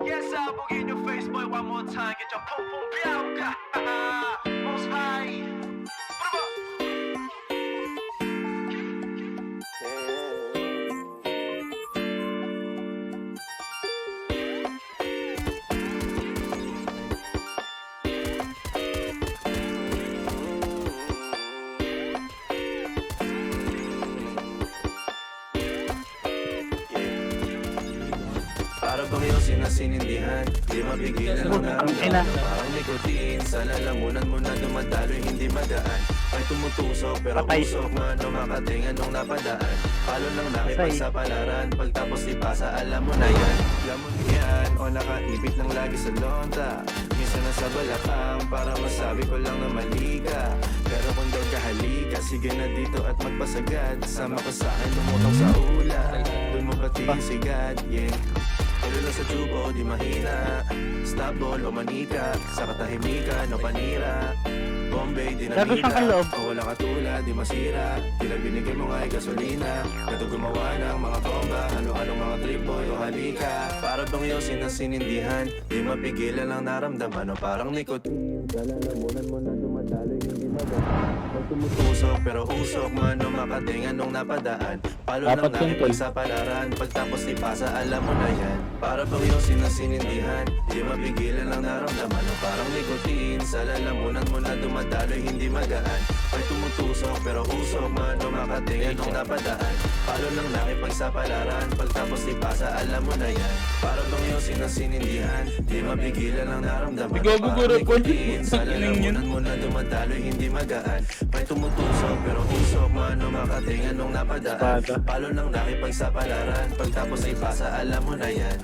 Yes, I'll boogie in your face, boy, one more time. Get your pum pum biauka. Most high. Put 'em up. Para bang yosin na sinindihan, di mapigilan ang naramdaman. Parang nikotin, sa lalamunan mo na dumadaloy, hindi magaan. May tumutusok pero Patay. usok man o makatingan nung napadaan. Palo lang nakipagsapalaran, pagtapos ipasa alam mo na yan. Lamon yan o nakaibit lang lagi sa lonta. Minsan nasa balakang para masabi ko lang na mali ka. Pero kung daw kahalika, sige na dito at magpasagad. Sama ka sa akin, lumutang sa ulan. Doon mo pati sigad, yeah. Pero lang sa tubo, di mahina. Stop ball o manika. Sa katahimikan o panira. Bombay, di Gago siyang namita. kaloob. O wala katulad, di masira. Tila binigay mo nga ay gasolina. Kato gumawa ng mga bomba. Halo-halong mga trip boy o halika. Para bang yosin na sinindihan. Di mapigilan ang naramdaman o parang nikotin. Kalalamunan mo na dumadaloy, hindi maganda. May tumutusok pero usok man o makatingan nung napadaan. Palo lang Dapat yun, nakipagsapalaran. Pagtapos ipasa alam mo na yan. Para bang yosin na sinindihan. Di mapigilan ang naramdaman o parang nikotin. Sa lalamunan mo na dumadaloy, hindi magaan. May tumutusok pero usok man o makatingan nung napadaan. Palo lang nakipagsapalaran. Pagtapos ipasa alam mo na yan. Para bang yosin na sinindihan. Di mapigilan ang naramdaman o Gago, parang guro, nikotin. Sa Ang ina yun. lalamunan mo na dumadaloy, hindi magaan. May tumutusok pero usok man o makatingan nung napadaan. Espada. Palo lang nakipagsapalaran. Pagtapos ipasa alam mo na yan.